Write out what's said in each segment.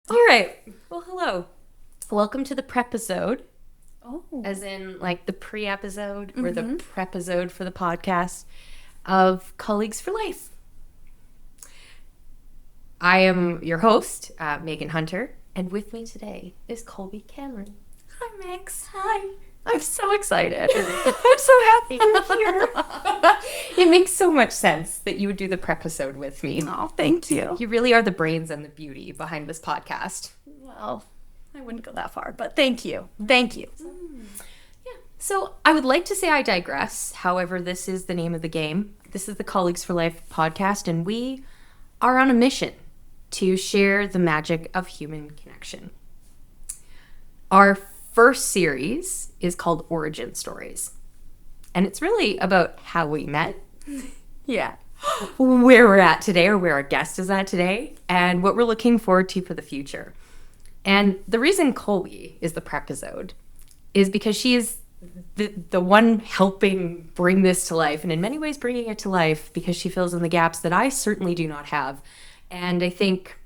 All right. Well, hello. Welcome to the prep-isode. Oh. As in, like, the pre-episode or the prep-isode for the podcast of Colleagues for Life. I am your host, Megan Hunter, and with me today is Kolbi Cameron. Hi, Megs. Hi. I'm so excited. I'm so happy you're here. It makes so much sense that you would do the prep-isode with me. Oh, thank you. You really are the brains and the beauty behind this podcast. Well, I wouldn't go that far, but thank you. Thank you. So I would like to say I digress. However, this is the name of the game. This is the Colleagues for Life podcast, and we are on a mission to share the magic of human connection. Our first series is called Origin Stories, and it's really about how we met, Yeah. where we're at today, or where our guest is at today, and what we're looking forward to for the future. And the reason Kolbi is the prep-isode is because she is the one helping bring this to life, and in many ways bringing it to life because she fills in the gaps that I certainly do not have. And I think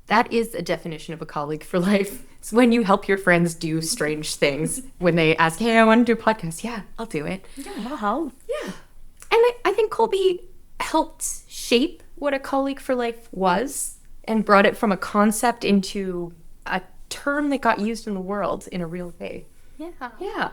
that is a definition of a colleague for life. It's when you help your friends do strange things. When they ask, hey, I want to do a podcast. Yeah, I'll do it. Yeah, wow. Yeah. And I think Kolbi helped shape what a colleague for life was and brought it from a concept into a term that got used in the world in a real way. Yeah. Yeah.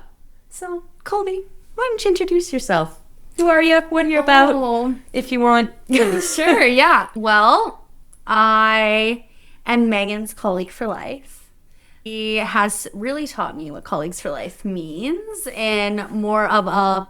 So, Kolbi, why don't you introduce yourself? Who are you? What are you about? Oh. If you want. Sure, yeah. Well, I am Megan's colleague for life. He has really taught me what colleagues for life means in more of a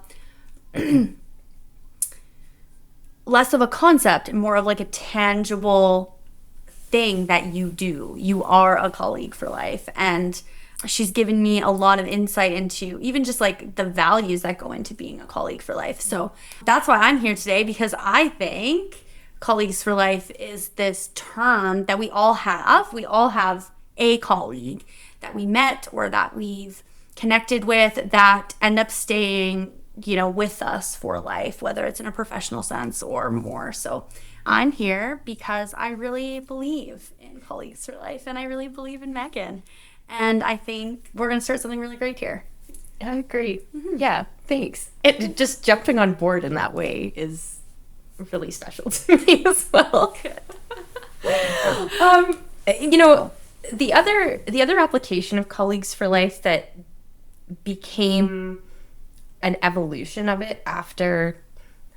less of a concept and more of like a tangible thing that you do. You are a colleague for life. And she's given me a lot of insight into even just like the values that go into being a colleague for life. So that's why I'm here today, because I think colleagues for life is this term that we all have. We all have a colleague that we met or that we've connected with that end up staying, with us for life, whether it's in a professional sense or more. So I'm here because I really believe in colleagues for life, and I really believe in Megan. And I think we're going to start something really great here. I agree. Yeah, thanks. It just jumping on board in that way is really special to me as well. The other application of colleagues for life that became an evolution of it after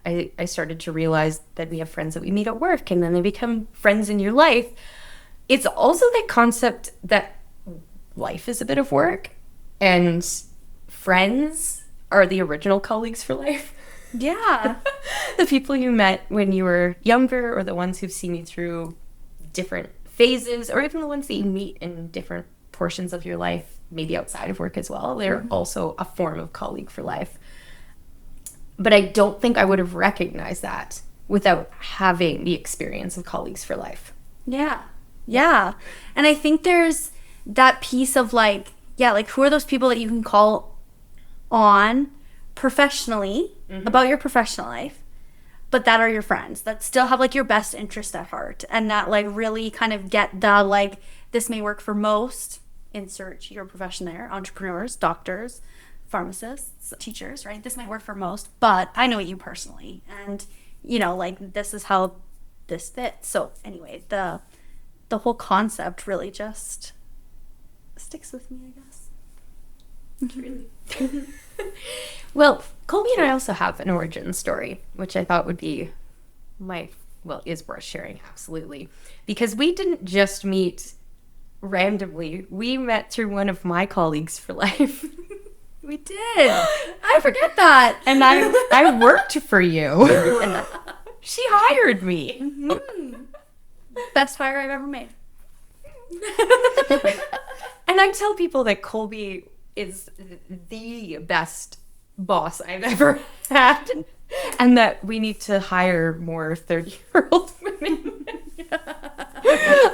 I started to realize that we have friends that we meet at work and then they become friends in your life. It's also that concept that life is a bit of work and friends are the original colleagues for life. Yeah. The people you met when you were younger, or the ones who've seen you through different phases, or even the ones that you meet in different portions of your life, maybe outside of work as well. They're also a form of colleague for life. But I don't think I would have recognized that without having the experience of colleagues for life. Yeah. Yeah. And I think there's that piece of like who are those people that you can call on professionally about your professional life, but that are your friends, that still have like your best interest at heart, and that like really kind of get the like, this may work for most, insert your profession there, entrepreneurs, doctors, pharmacists, teachers, right? This might work for most, but I know you personally, and like this is how this fits. So anyway, the whole concept really just sticks with me, I guess. Really. Well, Kolbi and I also have an origin story, which I thought would be is worth sharing, absolutely. Because we didn't just meet randomly. We met through one of my colleagues for life. We did. I forget that. And I worked for you. And she hired me. Best hire I've ever made. And I tell people that Kolbi is the best boss I've ever had, and that we need to hire more 30-year-old women.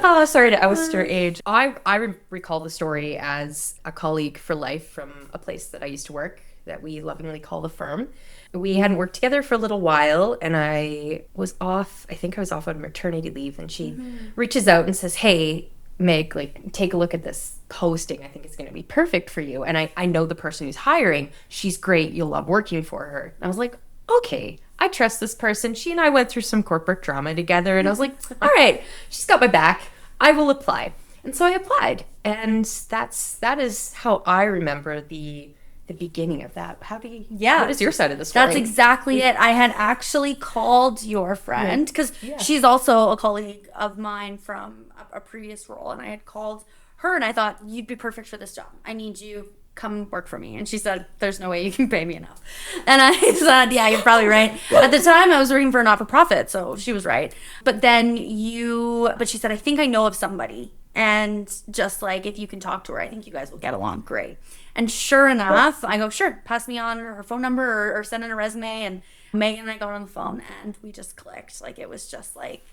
Oh, sorry to oust her age. I recall the story as a colleague for life from a place that I used to work that we lovingly call the firm. We hadn't worked together for a little while, and I think I was off on maternity leave, and she reaches out and says, hey, Meg, like, take a look at this posting. I think it's going to be perfect for you. And I know the person who's hiring. She's great. You'll love working for her. And I was like, okay, I trust this person. She and I went through some corporate drama together. And I was like, all right, she's got my back. I will apply. And so I applied. And that is how I remember the beginning of that. What is your side of the story? That's exactly it. I had actually called your friend because she's also a colleague of mine from a previous role, and I had called her and I thought, you'd be perfect for this job. I need you, come work for me. And she said, there's no way you can pay me enough. And I said, yeah, you're probably right. At the time I was working for a not-for-profit, so she was right. But she said, I think I know of somebody. And just like, if you can talk to her, I think you guys will get along great. And sure enough, I go, sure, pass me on her phone number or send in a resume. And Megan and I got on the phone and we just clicked. Like, it was just like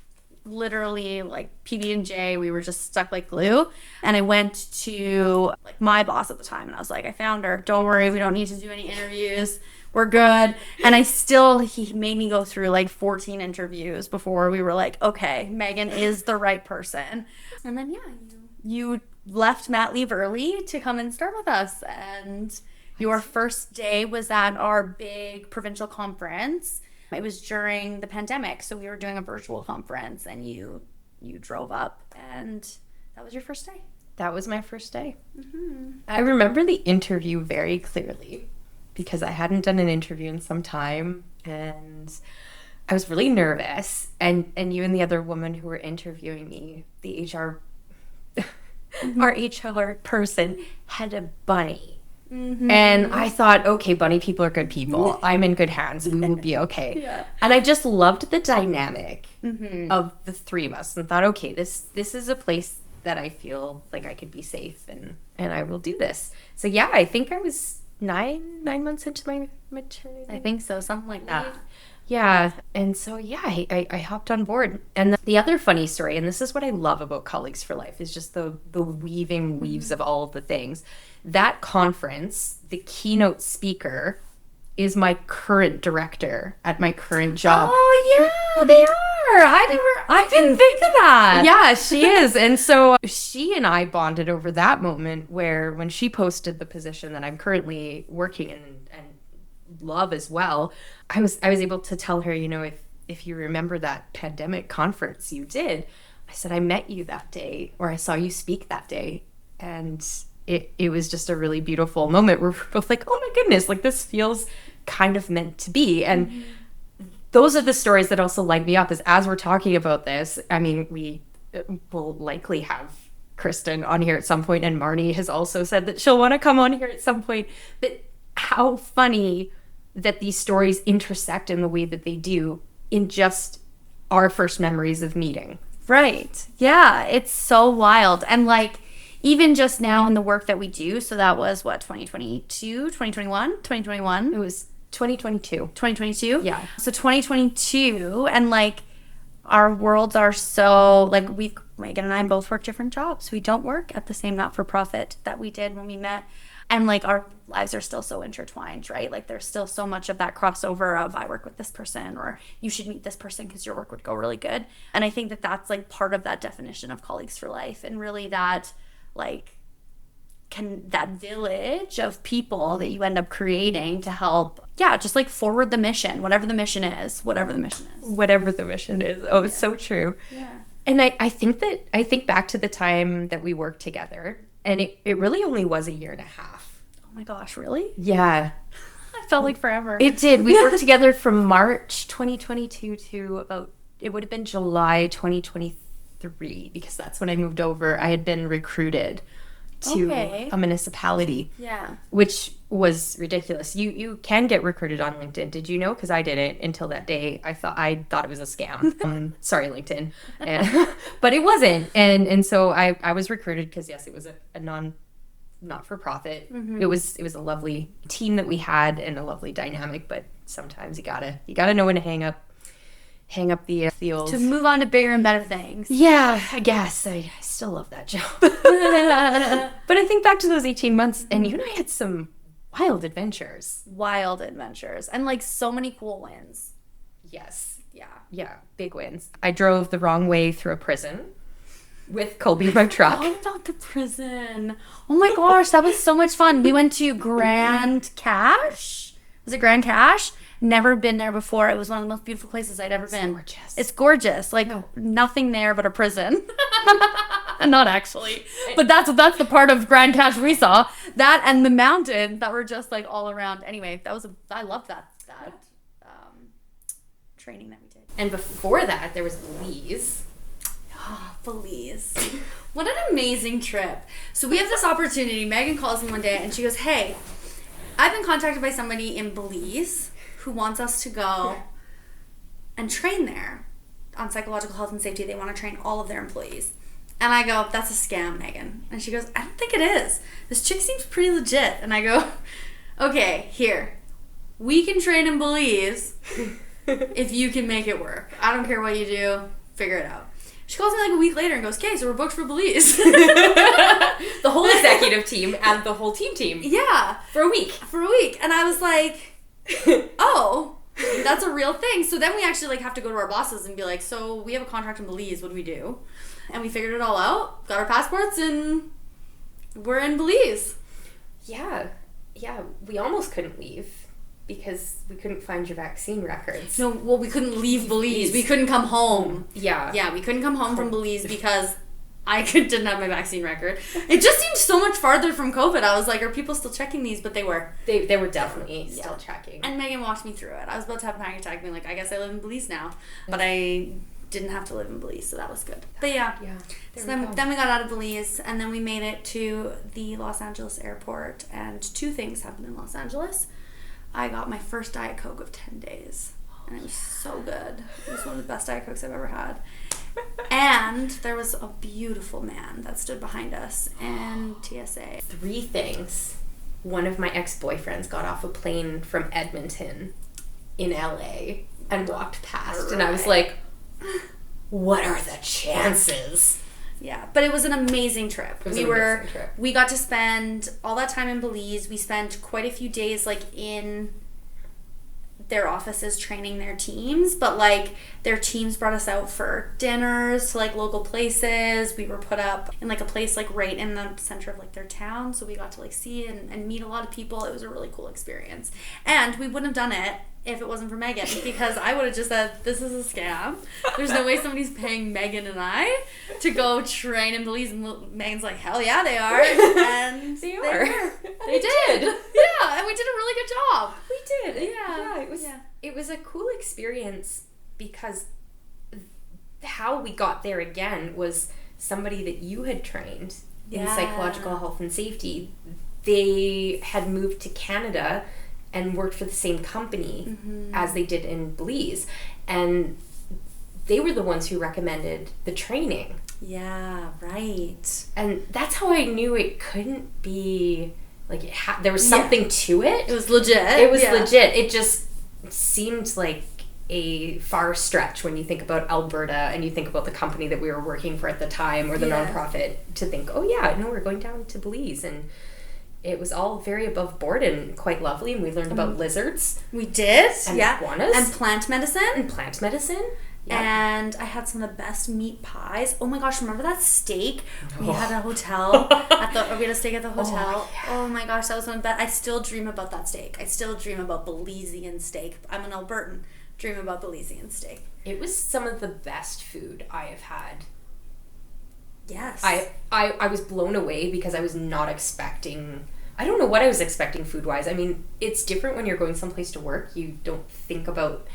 literally like PB&J. We were just stuck like glue. And I went to like my boss at the time and I was like, I found her. Don't worry, we don't need to do any interviews. We're good. And he made me go through like 14 interviews before we were like, okay, Megan is the right person. And then, you left mat leave early to come and start with us. And your first day was at our big provincial conference. It was during the pandemic, so we were doing a virtual conference, and you drove up, and that was your first day. That was my first day. Mm-hmm. I remember the interview very clearly because I hadn't done an interview in some time, and I was really nervous. And you and the other woman who were interviewing me, the HR, our HR person, had a bunny. Mm-hmm. And I thought, okay, bunny people are good people. I'm in good hands. We will be okay. Yeah. And I just loved the dynamic of the three of us and thought, okay, this is a place that I feel like I could be safe and I will do this. So yeah, I think I was nine months into my maternity. I think so, something like that. Yeah. And so, yeah, I hopped on board. And the other funny story, and this is what I love about Colleagues for Life, is just the weaves of all of the things. That conference, the keynote speaker is my current director at my current job. Oh, yeah, they are. I didn't think of that. Yeah, she is. And so she and I bonded over that moment where when she posted the position that I'm currently working in and love as well, I was able to tell her, if you remember that pandemic conference you did, I said, I met you that day, or I saw you speak that day. And it was just a really beautiful moment where we're both like, oh my goodness, like this feels kind of meant to be. And those are the stories that also light me up, is as we're talking about this, I mean, we will likely have Kristen on here at some point, and Marnie has also said that she'll want to come on here at some point. But how funny that these stories intersect in the way that they do in just our first memories of meeting. Right. Yeah, it's so wild. And like, even just now in the work that we do, so that was what, 2022, 2021, 2021? It was 2022. 2022? Yeah. So 2022, and like, our worlds are so, like, Megan and I both work different jobs. We don't work at the same not-for-profit that we did when we met. And like, our lives are still so intertwined, right? Like, there's still so much of that crossover of, I work with this person, or you should meet this person because your work would go really good. And I think that that's like part of that definition of Colleagues for Life, and really that, like, that village of people that you end up creating to help, just like forward the mission, whatever the mission is. Oh, it's so true. Yeah. And I think back to the time that we worked together, and it really only was a year and a half. Oh my gosh, really? Yeah. I felt like forever. It did. We worked together from March 2022 to about, it would have been July 2023, because that's when I moved over. I had been recruited to a municipality. Yeah. Which was ridiculous. You can get recruited on LinkedIn. Did you know? Because I didn't until that day. I thought it was a scam. Sorry, LinkedIn. But it wasn't. And so I was recruited because, yes, it was a not-for-profit. Mm-hmm. It was a lovely team that we had and a lovely dynamic, but sometimes you gotta know when to hang up the old... To move on to bigger and better things. Yeah, I guess. I still love that job. But I think back to those 18 months, and you and I had some wild adventures. And like so many cool wins. Yes. Yeah, big wins. I drove the wrong way through a prison. with Kolbi my truck. Oh, about the prison. Oh my gosh, that was so much fun. We went to Grand Cache. Was it Grand Cache? Never been there before. It was one of the most beautiful places I'd ever been. Gorgeous. It's gorgeous. Like nothing there but a prison. Not actually. But that's the part of Grand Cache we saw. That and the mountain that were just like all around. Anyway, I loved that training that we did. And before that, there was Belize. Oh, Belize. What an amazing trip. So we have this opportunity. Megan calls me one day and she goes, hey, I've been contacted by somebody in Belize who wants us to go and train there on psychological health and safety. They want to train all of their employees. And I go, that's a scam, Megan. And she goes, I don't think it is. This chick seems pretty legit. And I go, okay, here. We can train in Belize if you can make it work. I don't care what you do. Figure it out. She calls me like a week later and goes, okay, so we're booked for Belize. The whole executive team and the whole team. Yeah. For a week. And I was like, oh, that's a real thing. So then we actually like have to go to our bosses and be like, so we have a contract in Belize. What do we do? And we figured it all out, got our passports, and we're in Belize. Yeah. We almost couldn't leave because we couldn't find your vaccine records. No, well, we couldn't leave Belize. We couldn't come home. Yeah. Yeah, we couldn't come home from Belize because didn't have my vaccine record. It just seemed so much farther from COVID. I was like, are people still checking these? But they were. They were definitely still checking. And Megan walked me through it. I was about to have a panic attack being like, I guess I live in Belize now. But I didn't have to live in Belize, so that was good. But yeah. So then we got out of Belize, and then we made it to the Los Angeles airport, and two things happened in Los Angeles. I got my first Diet Coke of 10 days, and it was so good. It was one of the best Diet Cokes I've ever had. And there was a beautiful man that stood behind us in TSA. 3 things. One of my ex-boyfriends got off a plane from Edmonton in LA and walked past, and I was like, what are the chances? Yeah, but it was an amazing trip. Amazing trip. We got to spend all that time in Belize. We spent quite a few days like in their offices training their teams, but like their teams brought us out for dinners to like local places. We were put up in like a place like right in the center of like their town, so we got to like see and meet a lot of people. It was a really cool experience, and we wouldn't have done it if it wasn't for Megan, because I would have just said, this is a scam. There's no way somebody's paying Megan and I to go train in Belize. And Megan's like, hell yeah, they are. And they are. They did. Yeah, and we did a really good job. We did. Yeah. It was a cool experience because how we got there again was somebody that you had trained in psychological health and safety. They had moved to Canada and worked for the same company as they did in Belize. And they were the ones who recommended the training. Yeah, right. And that's how I knew it couldn't be, like, there was something to it. It was legit. Legit. It just seemed like a far stretch when you think about Alberta and you think about the company that we were working for at the time or the nonprofit to think, oh yeah, no, we're going down to Belize. And it was all very above board and quite lovely, and we learned about lizards. We did, and iguanas. And plant medicine. Yep. And I had some of the best meat pies. Oh my gosh, remember that steak? We had a hotel. We had a steak at the hotel. Oh my gosh, that was one of the best. I still dream about that steak. I still dream about Belizean steak. I'm an Albertan. Dream about Belizean steak. It was some of the best food I have had. Yes. I was blown away because I was not expecting... I don't know what I was expecting food-wise. I mean, it's different when you're going someplace to work. You don't think about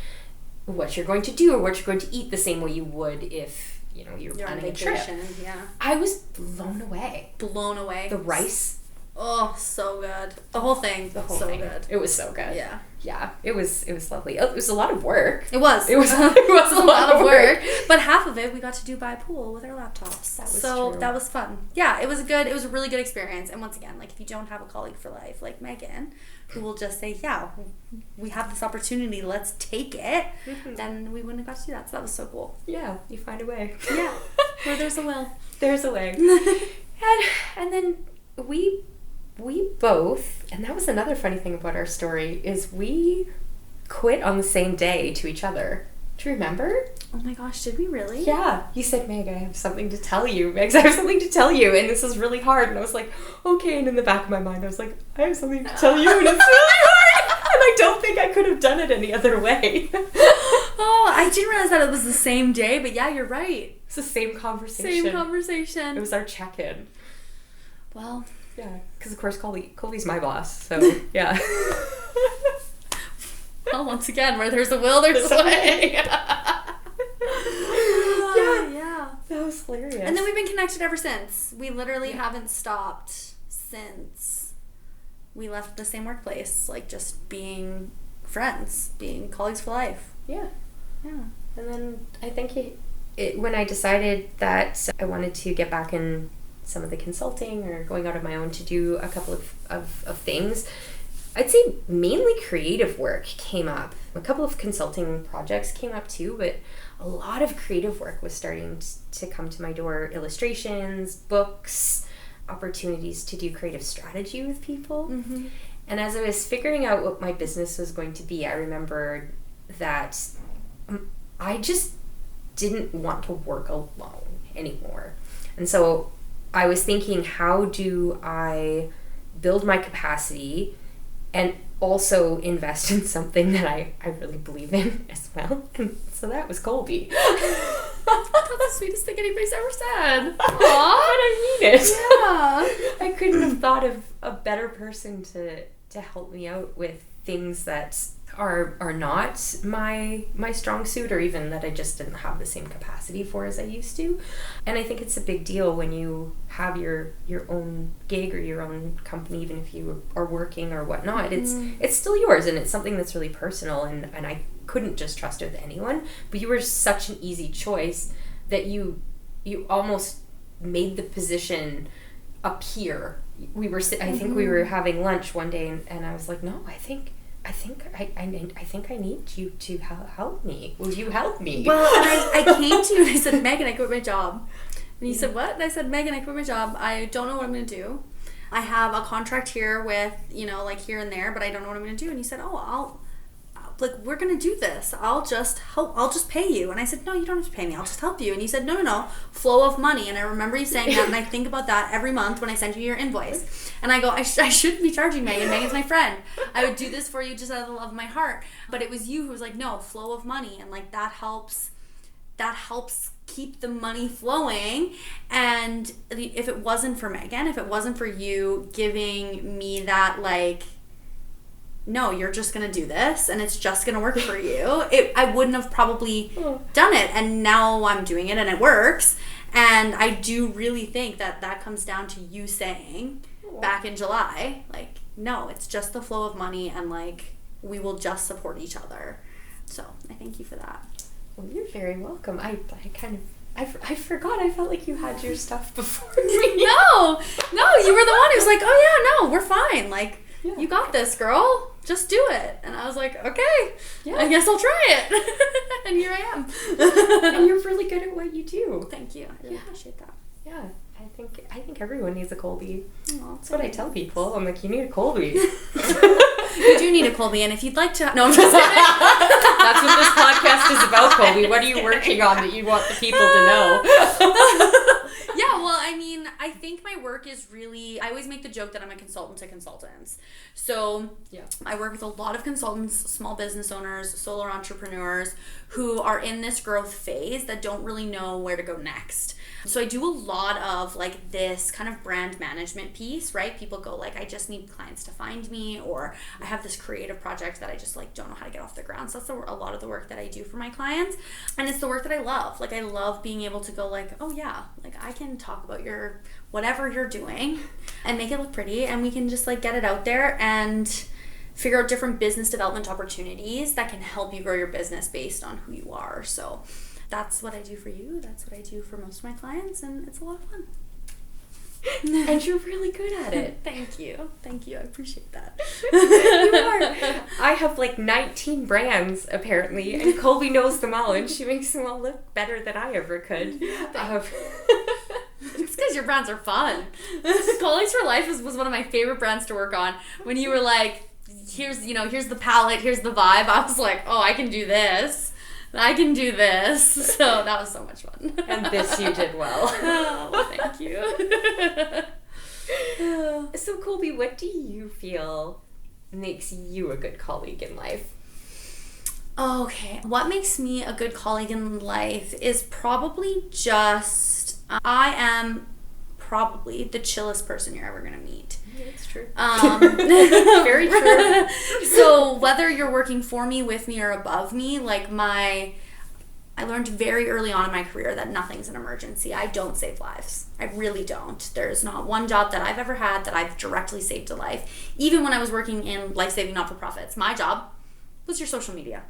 what you're going to do or what you're going to eat the same way you would if, you're planning a trip. Yeah. I was blown away. The rice. Oh, so good. The whole thing. Good. It was so good. Yeah. Yeah. It was lovely. It was a lot of work. It was a lot of work. But half of it we got to do by pool with our laptops. That was true. That was fun. Yeah, it was a really good experience. And once again, like if you don't have a colleague for life like Megan, who will just say, yeah, we have this opportunity, let's take it, then we wouldn't have got to do that. So that was so cool. Yeah, you find a way. Yeah. Where there's a will. There's a way. and then we both, and that was another funny thing about our story, is we quit on the same day to each other. Do you remember? Oh my gosh, did we really? Yeah. You said, Meg, I have something to tell you. Megs, I have something to tell you, and this is really hard. And I was like, okay. And in the back of my mind, I was like, I have something to tell you, and it's really hard. And I don't think I could have done it any other way. Oh, I didn't realize that it was the same day, but yeah, you're right. It's the same conversation. Same conversation. It was our check-in. Well, yeah, because of course Kolbi's my boss, so yeah. Well, once again, where there's a will, there's a way. Yeah. That was hilarious. And then we've been connected ever since. We literally haven't stopped since we left the same workplace, like just being friends, being colleagues for life. Yeah. Yeah. And then I think when I decided that I wanted to get back in some of the consulting or going out on my own to do a couple of things, I'd say mainly creative work came up. A couple of consulting projects came up too, but a lot of creative work was starting to come to my door. Illustrations, books, opportunities to do creative strategy with people. Mm-hmm. And as I was figuring out what my business was going to be, I remembered that I just didn't want to work alone anymore. And so I was thinking, how do I build my capacity and also invest in something that I really believe in as well? And so that was Kolbi. That's the sweetest thing anybody's ever said. Aww. But I mean it. Yeah. I couldn't have thought of a better person to help me out with things that are not my strong suit, or even that I just didn't have the same capacity for as I used to. And I think it's a big deal when you have your own gig or your own company, even if you are working or whatnot. It's still yours, and it's something that's really personal, and I couldn't just trust it with anyone. But you were such an easy choice that you almost made the position appear. I think we were having lunch one day, and I was like, no, I think I need you to help me. Will you help me? Well, and I came to you and I said, Megan, I quit my job. And you said, what? And I said, Megan, I quit my job. I don't know what I'm going to do. I have a contract here with, like here and there, but I don't know what I'm going to do. And you said, we're going to do this. I'll just help. I'll just pay you. And I said, no, you don't have to pay me. I'll just help you. And you said, no, flow of money. And I remember you saying that, and I think about that every month when I send you your invoice. And I go, I shouldn't be charging Megan. Megan's my friend. I would do this for you just out of the love of my heart. But it was you who was like, no, flow of money. And like that helps keep the money flowing. And if it wasn't for Megan, if it wasn't for you giving me that, like, no, you're just going to do this and it's just going to work for you, I wouldn't have probably done it. And now I'm doing it and it works. And I do really think that comes down to you saying back in July, like, no, it's just the flow of money, and like we will just support each other. So I thank you for that. Well, you're very welcome. I forgot. I felt like you had your stuff before me. No, you were the one who was like, oh yeah, no, we're fine. Like, you got this, girl. Just do it. And I was like, okay, I guess I'll try it. And here I am. And you're really good at what you do. Thank you. I really appreciate that. Yeah. I think everyone needs a Kolbi. Aww, that's what I tell people. I'm like, you need a Kolbi. You do need a Kolbi, and if you'd like to... No, I'm just kidding. That's what this podcast is about, Kolbi. What are you working on that you want the people to know? Yeah, well, I mean, I think my work is really... I always make the joke that I'm a consultant to consultants. So I work with a lot of consultants, small business owners, solo entrepreneurs who are in this growth phase that don't really know where to go next. So I do a lot of like this kind of brand management piece, right? People go like, I just need clients to find me, or I have this creative project that I just like don't know how to get off the ground. So that's a lot of the work that I do for my clients. And it's the work that I love. Like I love being able to go like, oh yeah, like I can talk about your whatever you're doing and make it look pretty, and we can just like get it out there and figure out different business development opportunities that can help you grow your business based on who you are. So that's what I do for you. That's what I do for most of my clients, and it's a lot of fun. And you're really good at it. Thank you. I appreciate that. You are. I have like 19 brands apparently, and Kolbi knows them all, and she makes them all look better than I ever could. It's because your brands are fun. Colleagues for Life was one of my favorite brands to work on. When you were like, here's the palette, here's the vibe, I was like, oh, I can do this. I can do this. So that was so much fun. And this you did well. Oh, thank you. So Kolbi, what do you feel makes you a good colleague in life? Okay, what makes me a good colleague in life is probably just, I am probably the chillest person you're ever going to meet. Yeah, that's true. Very true. So whether you're working for me, with me, or above me, like I learned very early on in my career that nothing's an emergency. I don't save lives. I really don't. There's not one job that I've ever had that I've directly saved a life. Even when I was working in life-saving not-for-profits, my job was your social media,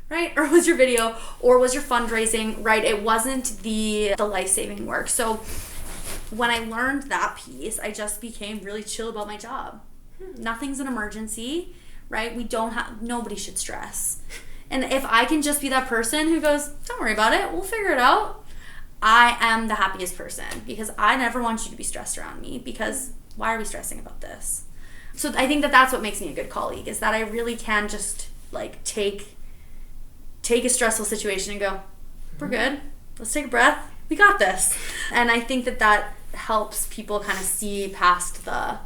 right? Or was your video, or was your fundraising, right? It wasn't the life-saving work. So when I learned that piece, I just became really chill about my job. Nothing's an emergency, right? Nobody should stress. And if I can just be that person who goes, don't worry about it, we'll figure it out, I am the happiest person, because I never want you to be stressed around me, because why are we stressing about this? So I think that that's what makes me a good colleague, is that I really can just like take a stressful situation and go, we're good, let's take a breath, we got this. And I think that helps people kind of see past the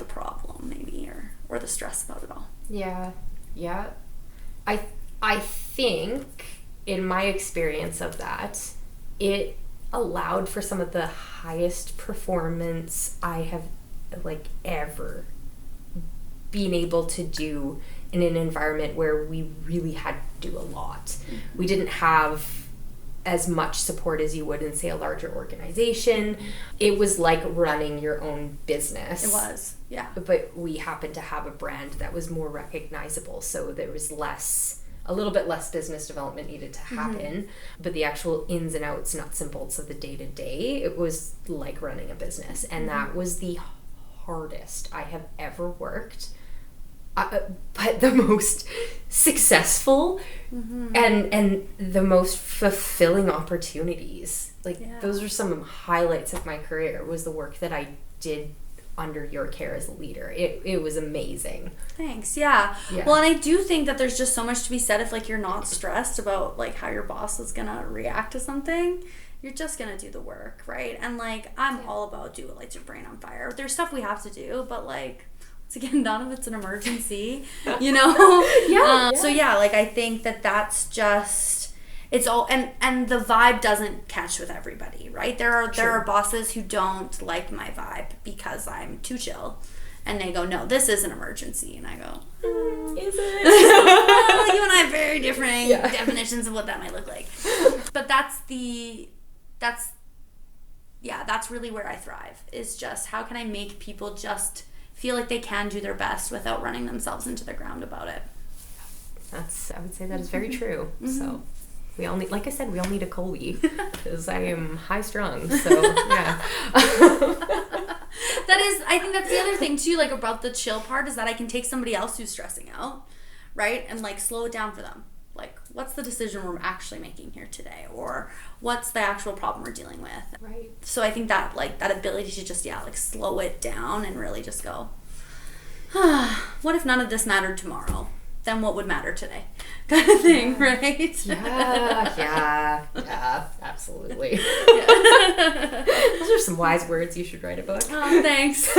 problem maybe, or the stress about it all. Yeah. I think, in my experience of that, it allowed for some of the highest performance I have ever been able to do in an environment where we really had to do a lot. Mm-hmm. We didn't have as much support as you would in, say, a larger organization. It was like running your own business. It was, yeah. But we happened to have a brand that was more recognizable, so there was a little bit less business development needed to happen. Mm-hmm. But the actual ins and outs, nuts and bolts of the day-to-day, it was like running a business. And that was the hardest I have ever worked. But the most successful and the most fulfilling opportunities. Those are some of the highlights of my career, was the work that I did under your care as a leader. It was amazing. Thanks. Yeah. Well, and I do think that there's just so much to be said if you're not stressed about how your boss is gonna react to something. You're just gonna do the work, right? And I'm all about do what lights your brain on fire. There's stuff we have to do, but again, none of it's an emergency, you know? Yeah. So I think that's just, it's all, and the vibe doesn't catch with everybody, right? There are bosses who don't like my vibe because I'm too chill, and they go, no, this is an emergency, and I go, is it? Well, you and I have very different definitions of what that might look like, but that's really where I thrive, is just how can I make people just feel like they can do their best without running themselves into the ground about it. I would say that is very true. Mm-hmm. So we all need, like I said, we all need a Kolbi, because I am high strung. So yeah. I think that's the other thing too, about the chill part, is that I can take somebody else who's stressing out, right, and slow it down for them. What's the decision we're actually making here today, or what's the actual problem we're dealing with? Right. So I think that that ability to just slow it down and really just go, what if none of this mattered tomorrow? Then what would matter today? Kind of thing, right? Yeah, absolutely. Yeah. Those are some wise words. You should write a book. Oh, thanks.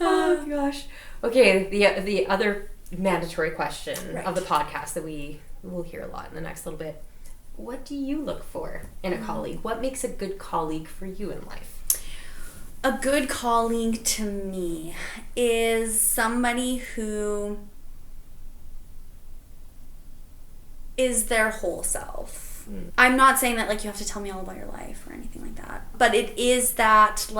Oh gosh. Okay, the other mandatory question of the podcast that we will hear a lot in the next little bit. What do you look for in a colleague? What makes a good colleague for you in life? A good colleague to me is somebody who is their whole self. I'm not saying that you have to tell me all about your life or anything like that, but it is that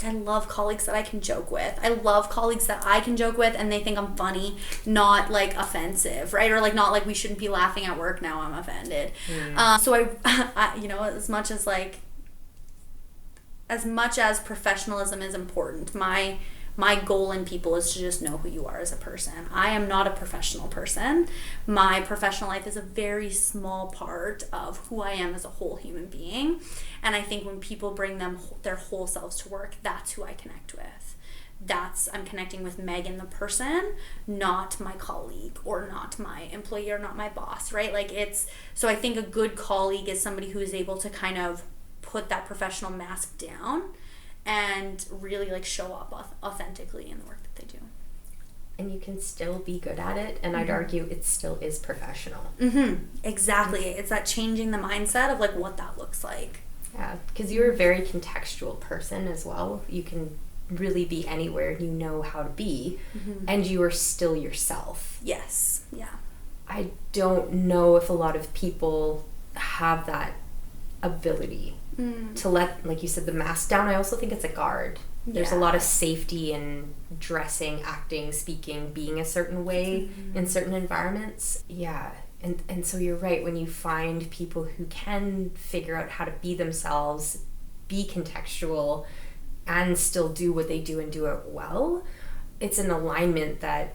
I love colleagues that I can joke with. I love colleagues that I can joke with and they think I'm funny, not offensive, right? Or not we shouldn't be laughing at work, now I'm offended. So I as much as professionalism is important, my goal in people is to just know who you are as a person. I am not a professional person. My professional life is a very small part of who I am as a whole human being. And I think when people bring their whole selves to work, that's who I connect with. I'm connecting with Megan the person, not my colleague or not my employee or not my boss, right? Like so I think a good colleague is somebody who is able to kind of put that professional mask down and really like show up authentically in the work that they do. And you can still be good at it, and I'd argue it still is professional. Exactly. It's that changing the mindset of like what that looks like. Yeah, because you're a very contextual person as well. You can really be anywhere you know how to be, and you are still yourself. Yes. Yeah. I don't know if a lot of people have that ability to let, like you said, the mask down. I also think it's a guard. There's a lot of safety in dressing, acting, speaking, being a certain way in certain environments. Yeah. And so you're right, when you find people who can figure out how to be themselves, be contextual, and still do what they do and do it well, it's an alignment that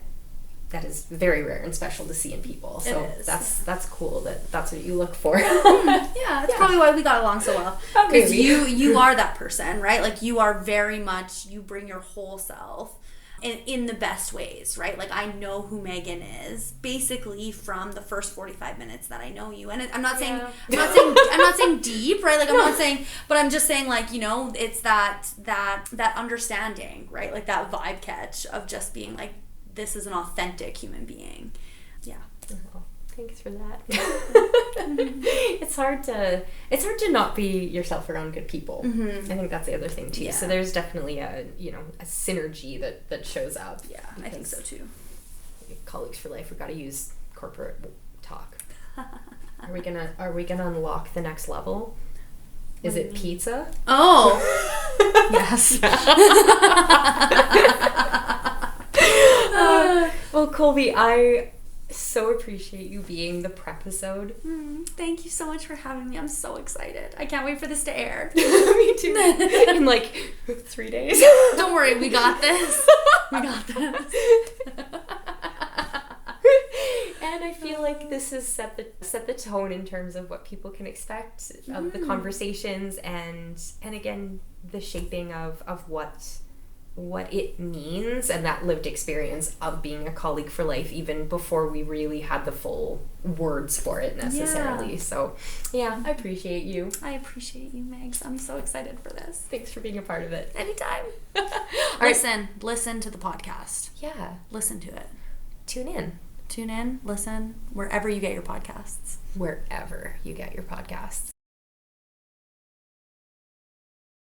is very rare and special to see in people. So that's cool that's what you look for. Yeah, it's probably why we got along so well. Because you are that person, right? Like you are very much, you bring your whole self in the best ways, right? Like I know who Megan is basically from the first 45 minutes that I know you. And I'm not saying deep, right? Like I'm not saying, but I'm just saying like, you know, it's that understanding, right? Like that vibe catch of just being like, this is an authentic human being. Yeah. Oh, thanks for that. It's hard to not be yourself around good people. I think that's the other thing too. Yeah. So there's definitely a synergy that shows up. Yeah, I think so too. Colleagues for life. We've got to use corporate talk. Are we gonna unlock the next level? Is it pizza? Oh, yes. Well, Kolbi, I so appreciate you being the prep-isode. Thank you so much for having me. I'm so excited. I can't wait for this to air. Me too. In like 3 days. Don't worry, we got this. We got this. And I feel like this has set the tone in terms of what people can expect of the conversations and again the shaping of what it means and that lived experience of being a colleague for life even before we really had the full words for it necessarily. Yeah. So yeah, I appreciate you. I appreciate you, Megs. I'm so excited for this. Thanks for being a part of it. Anytime. Listen to the podcast. Yeah. Listen to it. Tune in, listen, wherever you get your podcasts.